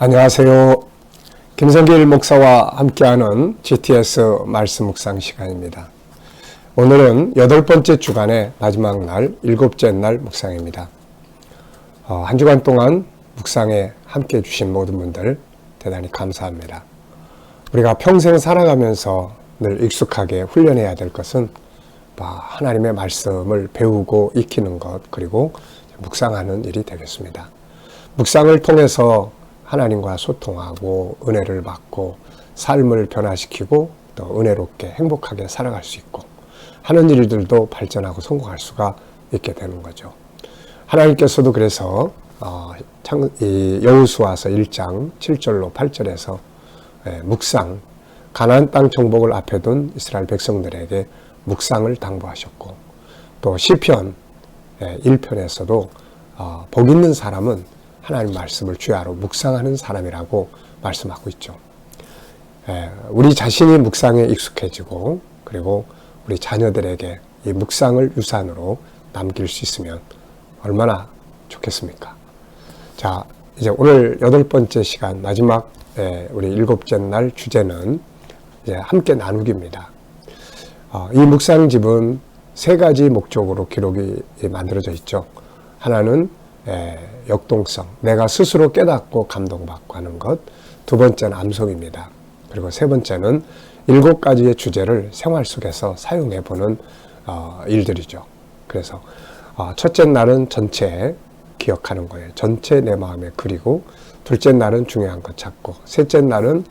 안녕하세요. 김성길 목사와 함께하는 GTS 말씀 묵상 시간입니다. 오늘은 8번째 주간의 마지막 날, 7째 날 묵상입니다. 한 주간 동안 묵상에 함께해 주신 모든 분들 대단히 감사합니다. 우리가 평생 살아가면서 늘 익숙하게 훈련해야 될 것은 하나님의 말씀을 배우고 익히는 것, 그리고 묵상하는 일이 되겠습니다. 묵상을 통해서 하나님과 소통하고 은혜를 받고 삶을 변화시키고 또 은혜롭게 행복하게 살아갈 수 있고 하는 일들도 발전하고 성공할 수가 있게 되는 거죠. 하나님께서도 그래서 여호수아서 1장 7절로 8절에서 묵상, 가나안 땅 정복을 앞에 둔 이스라엘 백성들에게 묵상을 당부하셨고, 또 시편 1편에서도 복 있는 사람은 하나님 말씀을 주야로 묵상하는 사람이라고 말씀하고 있죠. 우리 자신이 묵상에 익숙해지고 그리고 우리 자녀들에게 이 묵상을 유산으로 남길 수 있으면 얼마나 좋겠습니까? 자, 이제 오늘 8번째 시간 마지막 우리 7째 날 주제는 이제 함께 나누기입니다. 이 묵상집은 3가지 목적으로 기록이 만들어져 있죠. 하나는 역동성, 내가 스스로 깨닫고 감동받고 하는 것. 2번째는 암송입니다. 그리고 3번째는 7가지의 주제를 생활 속에서 사용해보는 일들이죠. 그래서 첫째 날은 전체 기억하는 거예요. 전체 내 마음에 그리고, 둘째 날은 중요한 것 찾고, 셋째 날은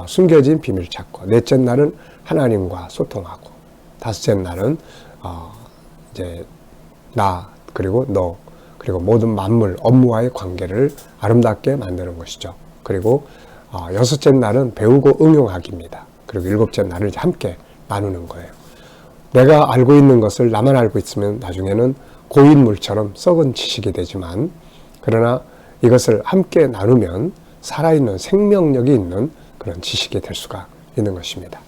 숨겨진 비밀 찾고, 넷째 날은 하나님과 소통하고, 다섯째 날은 이제 나 그리고 너 그리고 모든 만물, 업무와의 관계를 아름답게 만드는 것이죠. 그리고 여섯째 날은 배우고 응용하기입니다. 그리고 7째 날을 이제 함께 나누는 거예요. 내가 알고 있는 것을 나만 알고 있으면 나중에는 고인물처럼 썩은 지식이 되지만, 그러나 이것을 함께 나누면 살아있는 생명력이 있는 그런 지식이 될 수가 있는 것입니다.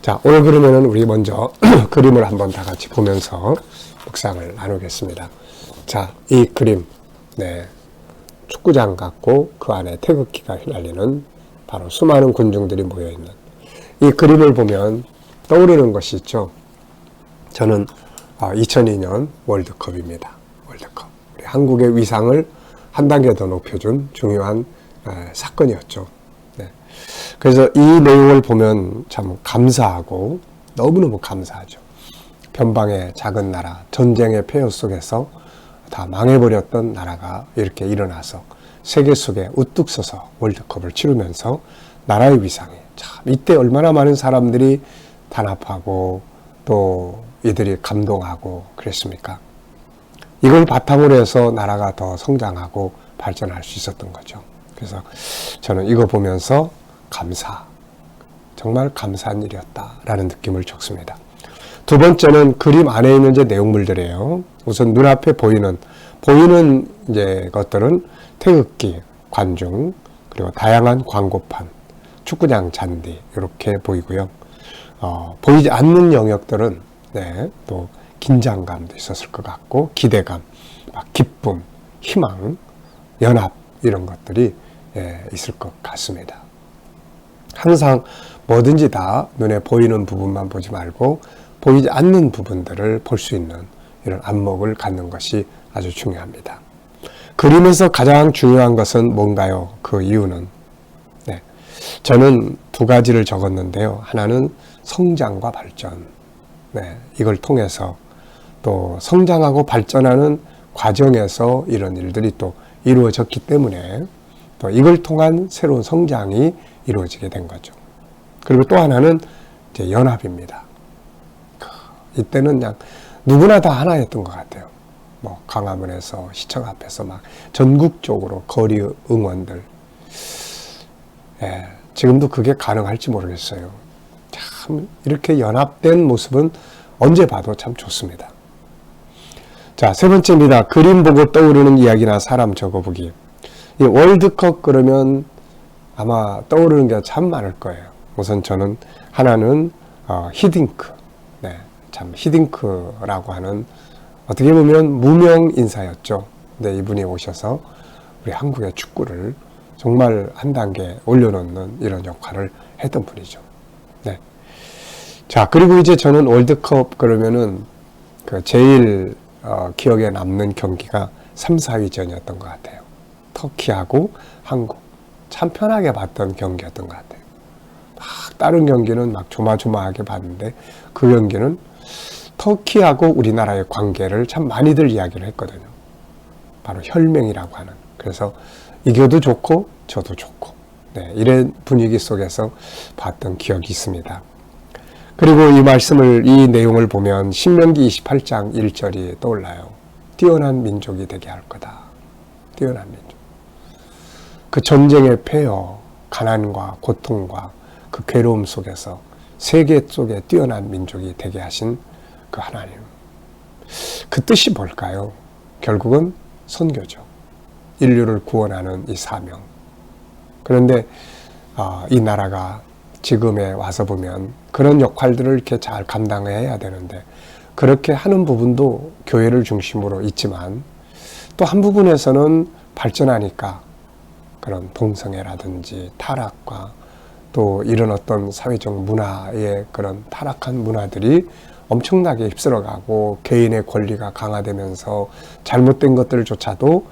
자, 오늘 그러면은 우리 먼저 그림을 한번 다 같이 보면서 묵상을 나누겠습니다. 자, 이 그림, 축구장 같고 그 안에 태극기가 휘날리는 바로 수많은 군중들이 모여있는 이 그림을 보면 떠오르는 것이 있죠. 저는 2002년 월드컵입니다. 월드컵. 우리 한국의 위상을 한 단계 더 높여준 중요한 사건이었죠. 그래서 이 내용을 보면 참 감사하고 너무너무 감사하죠. 변방의 작은 나라, 전쟁의 폐허 속에서 다 망해버렸던 나라가 이렇게 일어나서 세계 속에 우뚝 서서 월드컵을 치르면서 나라의 위상에 참 이때 얼마나 많은 사람들이 단합하고 또 이들이 감동하고 그랬습니까? 이걸 바탕으로 해서 나라가 더 성장하고 발전할 수 있었던 거죠. 그래서 저는 이거 보면서 정말 감사한 일이었다라는 느낌을 줬습니다. 두 번째는 그림 안에 있는 이제 내용물들이에요. 우선 눈앞에 보이는 이제 것들은 태극기, 관중, 그리고 다양한 광고판, 축구장 잔디 이렇게 보이고요. 보이지 않는 영역들은 또 긴장감도 있었을 것 같고, 기대감, 기쁨, 희망, 연합 이런 것들이 있을 것 같습니다. 항상 뭐든지 다 눈에 보이는 부분만 보지 말고 보이지 않는 부분들을 볼 수 있는 이런 안목을 갖는 것이 아주 중요합니다. 그림에서 가장 중요한 것은 뭔가요? 그 이유는 저는 2가지를 적었는데요. 하나는 성장과 발전. 이걸 통해서 또 성장하고 발전하는 과정에서 이런 일들이 또 이루어졌기 때문에 또 이걸 통한 새로운 성장이 이루어지게 된 거죠. 그리고 또 하나는 이제 연합입니다. 이때는 그냥 누구나 다 하나였던 것 같아요. 광화문에서 시청 앞에서 막 전국적으로 거리 응원들. 지금도 그게 가능할지 모르겠어요. 참 이렇게 연합된 모습은 언제 봐도 참 좋습니다. 자, 3번째입니다. 그림 보고 떠오르는 이야기나 사람 적어보기. 이 월드컵 그러면 아마 떠오르는 게 참 많을 거예요. 우선 저는 하나는 히딩크. 참 히딩크라고 하는 어떻게 보면 무명 인사였죠. 근데 이분이 오셔서 우리 한국의 축구를 정말 한 단계 올려놓는 이런 역할을 했던 분이죠. 네. 자, 그리고 이제 저는 월드컵 그러면은 그 제일 기억에 남는 경기가 3, 4위전이었던 것 같아요. 터키하고 한국. 참 편하게 봤던 경기였던 것 같아요. 막 다른 경기는 막 조마조마하게 봤는데 그 경기는 터키하고 우리나라의 관계를 참 많이들 이야기를 했거든요. 바로 혈맹이라고 하는. 그래서 이겨도 좋고 저도 좋고, 네, 이런 분위기 속에서 봤던 기억이 있습니다. 그리고 이 내용을 보면 신명기 28장 1절이 떠올라요. 뛰어난 민족이 되게 할 거다. 뛰어난 민족. 그 전쟁의 폐허, 가난과 고통과 그 괴로움 속에서 세계 속에 뛰어난 민족이 되게 하신 그 하나님. 그 뜻이 뭘까요? 결국은 선교죠. 인류를 구원하는 이 사명. 그런데 이 나라가 지금에 와서 보면 그런 역할들을 이렇게 잘 감당해야 되는데 그렇게 하는 부분도 교회를 중심으로 있지만 또 한 부분에서는 발전하니까 그런 동성애라든지 타락과 또 이런 어떤 사회적 문화의 그런 타락한 문화들이 엄청나게 휩쓸어가고 개인의 권리가 강화되면서 잘못된 것들조차도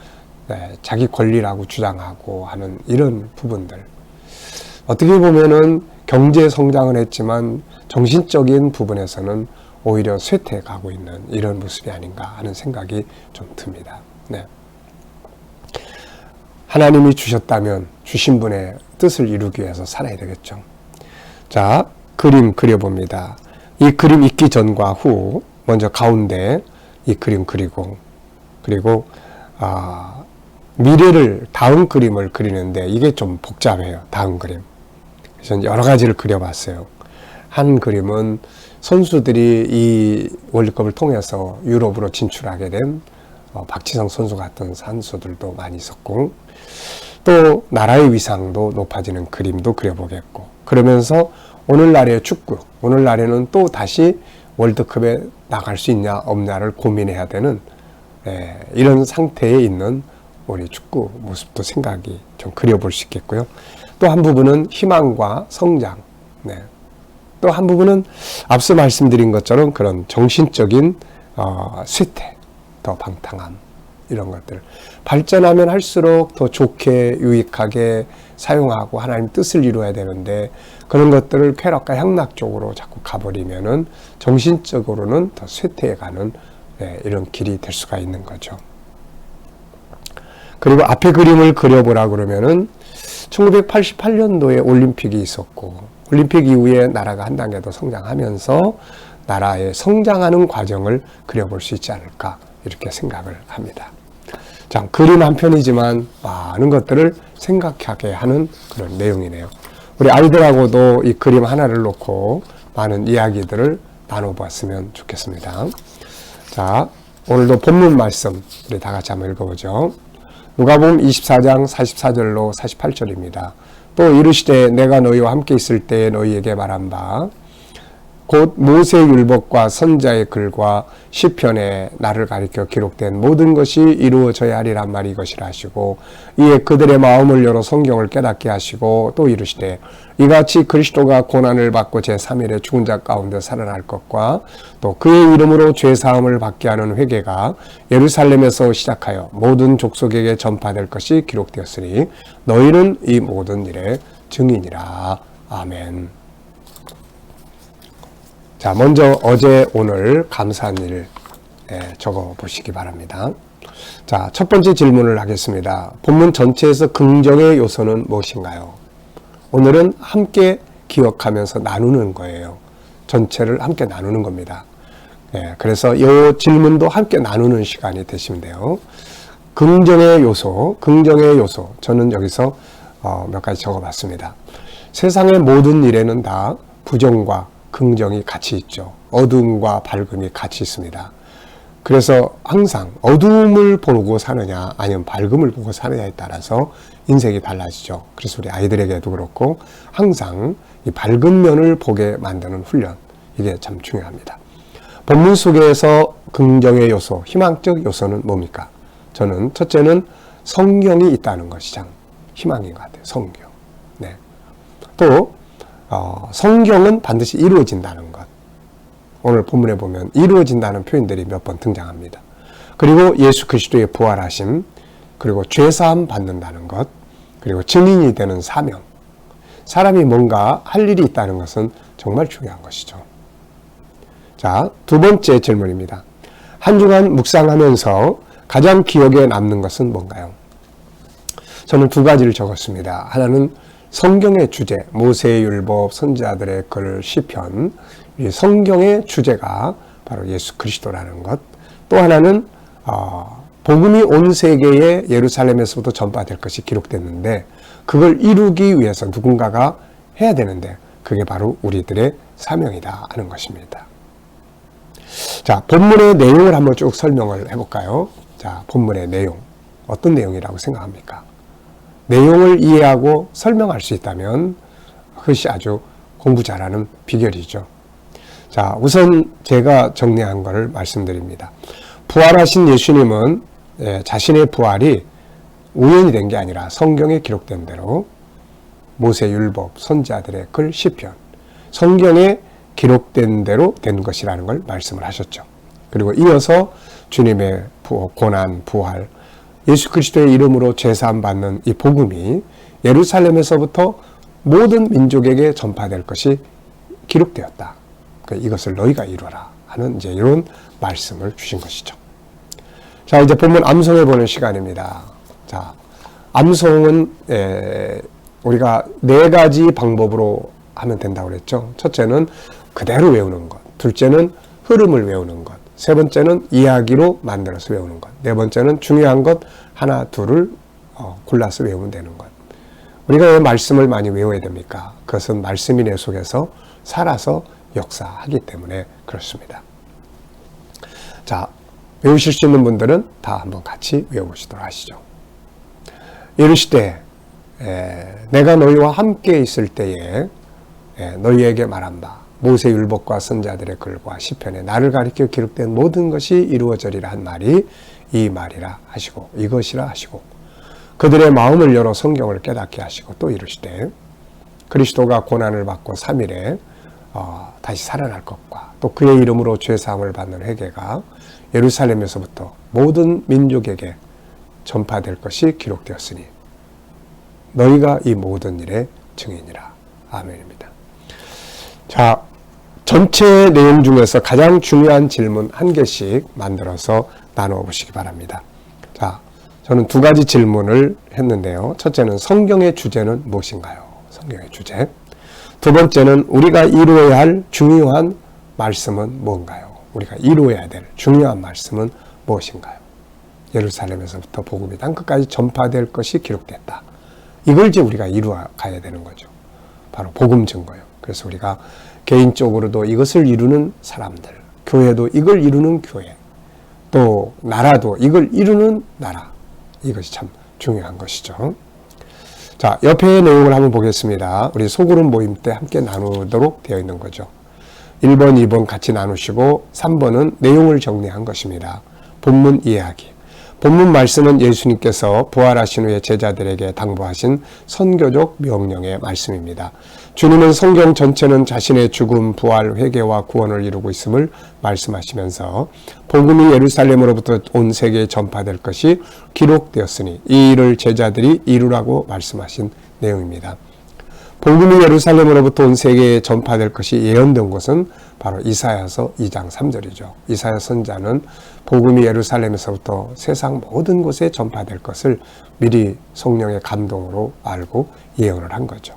자기 권리라고 주장하고 하는 이런 부분들. 어떻게 보면은 경제 성장은 했지만 정신적인 부분에서는 오히려 쇠퇴해 가고 있는 이런 모습이 아닌가 하는 생각이 좀 듭니다. 네. 하나님이 주셨다면 주신 분의 뜻을 이루기 위해서 살아야 되겠죠. 자, 그림 그려봅니다. 이 그림 있기 전과 후, 먼저 가운데 이 그림 그리고, 그리고 미래를, 다음 그림을 그리는데 이게 좀 복잡해요. 다음 그림. 그래서 여러 가지를 그려봤어요. 한 그림은 선수들이 이 월드컵을 통해서 유럽으로 진출하게 된 박지성 선수 같은 선수들도 많이 있었고, 또 나라의 위상도 높아지는 그림도 그려보겠고, 그러면서 오늘날의 축구, 오늘날에는 또 다시 월드컵에 나갈 수 있냐 없냐를 고민해야 되는 이런 상태에 있는 우리 축구 모습도 생각이 좀 그려볼 수 있겠고요. 또 한 부분은 희망과 성장, 또 한 부분은 앞서 말씀드린 것처럼 그런 정신적인 쇠퇴, 더 방탕함, 이런 것들. 발전하면 할수록 더 좋게 유익하게 사용하고 하나님 뜻을 이루어야 되는데 그런 것들을 쾌락과 향락 쪽으로 자꾸 가버리면은 정신적으로는 더 쇠퇴해가는 이런 길이 될 수가 있는 거죠. 그리고 앞에 그림을 그려보라 그러면은 1988년도에 올림픽이 있었고 올림픽 이후에 나라가 한 단계 더 성장하면서 나라의 성장하는 과정을 그려볼 수 있지 않을까 이렇게 생각을 합니다. 자, 그림 한 편이지만 많은 것들을 생각하게 하는 그런 내용이네요. 우리 아이들하고도 이 그림 하나를 놓고 많은 이야기들을 나눠봤으면 좋겠습니다. 자, 오늘도 본문 말씀 우리 다 같이 한번 읽어보죠. 누가복음 24장 44절로 48절입니다. 또 이르시되 내가 너희와 함께 있을 때에 너희에게 말한 바 곧 모세의 율법과 선자의 글과 시편에 나를 가리켜 기록된 모든 것이 이루어져야 하리란 말이 이것이라 하시고 이에 그들의 마음을 열어 성경을 깨닫게 하시고 또 이르시되 이같이 그리스도가 고난을 받고 제3일에 죽은 자 가운데 살아날 것과 또 그의 이름으로 죄사함을 받게 하는 회개가 예루살렘에서 시작하여 모든 족속에게 전파될 것이 기록되었으니 너희는 이 모든 일의 증인이라. 아멘. 자, 먼저 어제 오늘 감사한 일 적어 보시기 바랍니다. 자, 첫 번째 질문을 하겠습니다. 본문 전체에서 긍정의 요소는 무엇인가요? 오늘은 함께 기억하면서 나누는 거예요. 전체를 함께 나누는 겁니다. 그래서 이 질문도 함께 나누는 시간이 되시면 돼요. 긍정의 요소. 저는 여기서 몇 가지 적어봤습니다. 세상의 모든 일에는 다 부정과 긍정이 같이 있죠. 어둠과 밝음이 같이 있습니다. 그래서 항상 어둠을 보고 사느냐 아니면 밝음을 보고 사느냐에 따라서 인생이 달라지죠. 그래서 우리 아이들에게도 그렇고 항상 이 밝은 면을 보게 만드는 훈련, 이게 참 중요합니다. 본문 속에서 긍정의 요소, 희망적 요소는 뭡니까? 저는 첫째는 성경이 있다는 것이죠. 희망인 것 같아요. 성경. 네. 또 성경은 반드시 이루어진다는 것. 오늘 본문에 보면 이루어진다는 표현들이 몇 번 등장합니다. 그리고 예수 그리스도의 부활하심, 그리고 죄사함 받는다는 것, 그리고 증인이 되는 사명. 사람이 뭔가 할 일이 있다는 것은 정말 중요한 것이죠. 자, 두 번째 질문입니다. 한 주간 묵상하면서 가장 기억에 남는 것은 뭔가요? 저는 두 가지를 적었습니다. 하나는 성경의 주제, 모세의 율법, 선지자들의 글, 시편. 이 성경의 주제가 바로 예수 그리스도라는 것. 또 하나는 복음이 온 세계에 예루살렘에서부터 전파될 것이 기록됐는데 그걸 이루기 위해서 누군가가 해야 되는데 그게 바로 우리들의 사명이다 하는 것입니다. 자, 본문의 내용을 한번 쭉 설명을 해볼까요? 자, 본문의 내용. 어떤 내용이라고 생각합니까? 내용을 이해하고 설명할 수 있다면 그것이 아주 공부 잘하는 비결이죠. 자, 우선 제가 정리한 것을 말씀드립니다. 부활하신 예수님은 자신의 부활이 우연이 된 게 아니라 성경에 기록된 대로 모세 율법, 선지자들의 글, 시편, 성경에 기록된 대로 된 것이라는 걸 말씀을 하셨죠. 그리고 이어서 주님의 고난, 부활, 예수 그리스도의 이름으로 제사함 받는 이 복음이 예루살렘에서부터 모든 민족에게 전파될 것이 기록되었다. 이것을 너희가 이루어라 하는 이제 이런 말씀을 주신 것이죠. 자, 이제 본문 암송해 보는 시간입니다. 자, 암송은 우리가 네 가지 방법으로 하면 된다고 그랬죠. 첫째는 그대로 외우는 것, 둘째는 흐름을 외우는 것, 세 번째는 이야기로 만들어서 외우는 것, 네 번째는 중요한 것 하나, 둘을 골라서 외우면 되는 것. 우리가 왜 말씀을 많이 외워야 됩니까? 그것은 말씀이 내 속에서 살아서 역사하기 때문에 그렇습니다. 자, 외우실 수 있는 분들은 다 한번 같이 외워보시도록 하시죠. 이르시되 내가 너희와 함께 있을 때에 너희에게 말한 바 모세 율법과 선지자들의 글과 시편에 나를 가리켜 기록된 모든 것이 이루어지리라 한 말이 이 말이라 하시고 이것이라 하시고 그들의 마음을 열어 성경을 깨닫게 하시고 또 이르시되 그리스도가 고난을 받고 3일에 다시 살아날 것과 또 그의 이름으로 죄사함을 받는 회개가 예루살렘에서부터 모든 민족에게 전파될 것이 기록되었으니 너희가 이 모든 일의 증인이라. 아멘입니다. 자, 전체 내용 중에서 가장 중요한 질문 한 개씩 만들어서 나누어 보시기 바랍니다. 자, 저는 두 가지 질문을 했는데요. 첫째는 성경의 주제는 무엇인가요? 성경의 주제. 두 번째는 우리가 이루어야 할 중요한 말씀은 뭔가요? 우리가 이루어야 될 중요한 말씀은 무엇인가요? 예루살렘에서부터 복음이 땅끝까지 전파될 것이 기록됐다. 이걸 이제 우리가 이루어 가야 되는 거죠. 바로 복음 증거예요. 그래서 우리가 개인적으로도 이것을 이루는 사람들, 교회도 이걸 이루는 교회, 또 나라도 이걸 이루는 나라. 이것이 참 중요한 것이죠. 자, 옆에 내용을 한번 보겠습니다. 우리 소그룹 모임 때 함께 나누도록 되어 있는 거죠. 1번, 2번 같이 나누시고 3번은 내용을 정리한 것입니다. 본문 이야기. 본문 말씀은 예수님께서 부활하신 후에 제자들에게 당부하신 선교적 명령의 말씀입니다. 주님은 성경 전체는 자신의 죽음, 부활, 회개와 구원을 이루고 있음을 말씀하시면서 복음이 예루살렘으로부터 온 세계에 전파될 것이 기록되었으니 이 일을 제자들이 이루라고 말씀하신 내용입니다. 복음이 예루살렘으로부터 온 세계에 전파될 것이 예언된 것은 바로 이사야서 2장 3절이죠. 이사야 선지자는 복음이 예루살렘에서부터 세상 모든 곳에 전파될 것을 미리 성령의 감동으로 알고 예언을 한 거죠.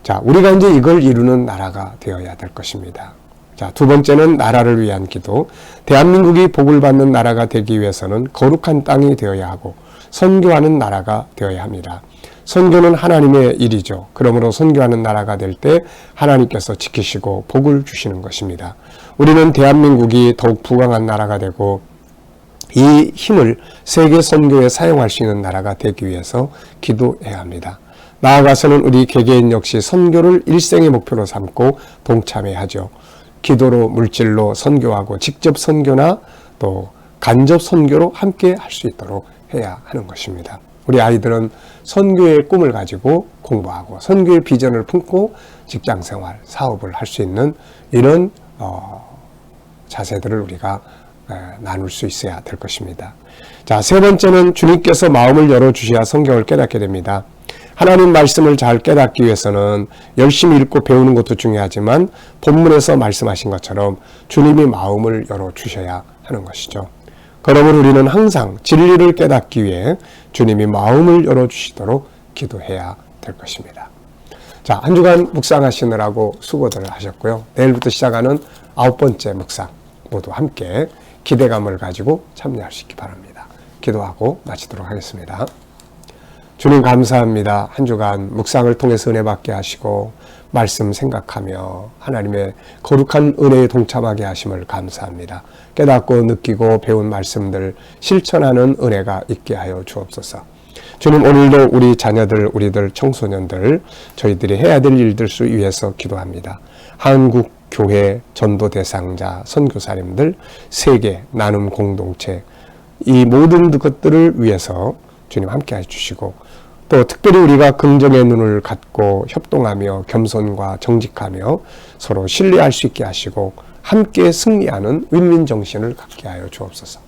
자, 우리가 이제 이걸 이루는 나라가 되어야 될 것입니다. 자, 두 번째는 나라를 위한 기도. 대한민국이 복을 받는 나라가 되기 위해서는 거룩한 땅이 되어야 하고 선교하는 나라가 되어야 합니다. 선교는 하나님의 일이죠. 그러므로 선교하는 나라가 될 때 하나님께서 지키시고 복을 주시는 것입니다. 우리는 대한민국이 더욱 부강한 나라가 되고 이 힘을 세계 선교에 사용할 수 있는 나라가 되기 위해서 기도해야 합니다. 나아가서는 우리 개개인 역시 선교를 일생의 목표로 삼고 동참해야 하죠. 기도로 물질로 선교하고 직접 선교나 또 간접 선교로 함께 할 수 있도록 해야 하는 것입니다. 우리 아이들은 선교의 꿈을 가지고 공부하고 선교의 비전을 품고 직장생활, 사업을 할 수 있는 이런 자세들을 우리가 나눌 수 있어야 될 것입니다. 자, 세 번째는 주님께서 마음을 열어주셔야 성경을 깨닫게 됩니다. 하나님 말씀을 잘 깨닫기 위해서는 열심히 읽고 배우는 것도 중요하지만 본문에서 말씀하신 것처럼 주님이 마음을 열어주셔야 하는 것이죠. 그러므로 우리는 항상 진리를 깨닫기 위해 주님이 마음을 열어주시도록 기도해야 될 것입니다. 자, 한 주간 묵상하시느라고 수고들 하셨고요. 내일부터 시작하는 9번째 묵상 모두 함께 기대감을 가지고 참여하시기 바랍니다. 기도하고 마치도록 하겠습니다. 주님 감사합니다. 한 주간 묵상을 통해서 은혜 받게 하시고 말씀 생각하며 하나님의 거룩한 은혜에 동참하게 하심을 감사합니다. 깨닫고 느끼고 배운 말씀들 실천하는 은혜가 있게 하여 주옵소서. 주님, 오늘도 우리 자녀들, 우리들 청소년들 저희들이 해야 될 일들 수 위해서 기도합니다. 한국 교회 전도 대상자, 선교사님들, 세계 나눔 공동체 이 모든 것들을 위해서 주님 함께 해주시고 또 특별히 우리가 긍정의 눈을 갖고 협동하며 겸손과 정직하며 서로 신뢰할 수 있게 하시고 함께 승리하는 윈윈 정신을 갖게 하여 주옵소서.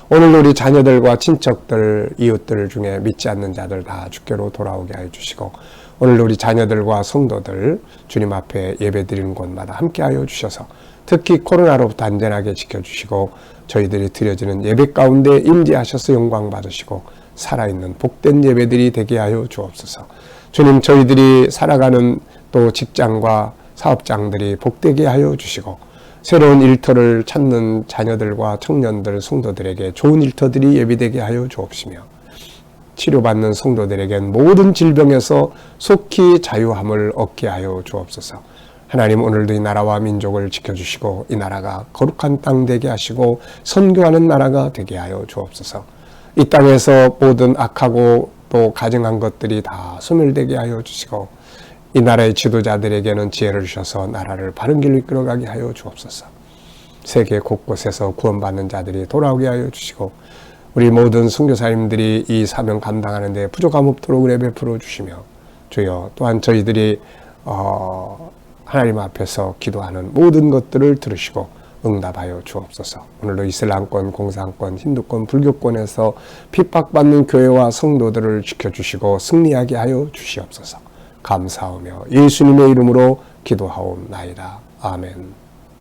오늘 우리 자녀들과 친척들, 이웃들 중에 믿지 않는 자들 다 주께로 돌아오게 하여 주시고 오늘 우리 자녀들과 성도들 주님 앞에 예배드리는 곳마다 함께 하여 주셔서 특히 코로나로부터 안전하게 지켜주시고 저희들이 드려지는 예배 가운데 임재하셔서 영광 받으시고 살아있는 복된 예배들이 되게 하여 주옵소서. 주님, 저희들이 살아가는 또 직장과 사업장들이 복되게 하여 주시고 새로운 일터를 찾는 자녀들과 청년들, 성도들에게 좋은 일터들이 예비되게 하여 주옵시며 치료받는 성도들에겐 모든 질병에서 속히 자유함을 얻게 하여 주옵소서. 하나님, 오늘도 이 나라와 민족을 지켜주시고 이 나라가 거룩한 땅 되게 하시고 선교하는 나라가 되게 하여 주옵소서. 이 땅에서 모든 악하고 또 가증한 것들이 다 소멸되게 하여 주시고 이 나라의 지도자들에게는 지혜를 주셔서 나라를 바른 길로 이끌어가게 하여 주옵소서. 세계 곳곳에서 구원받는 자들이 돌아오게 하여 주시고 우리 모든 선교사님들이 이 사명 감당하는 데 부족함 없도록 은혜 베풀어 주시며 주여 또한 저희들이 하나님 앞에서 기도하는 모든 것들을 들으시고 응답하여 주옵소서. 오늘도 이슬람권, 공산권, 힌두권, 불교권에서 핍박받는 교회와 성도들을 지켜주시고 승리하게 하여 주시옵소서. 감사하며 예수님의 이름으로 기도하옵나이다. 아멘.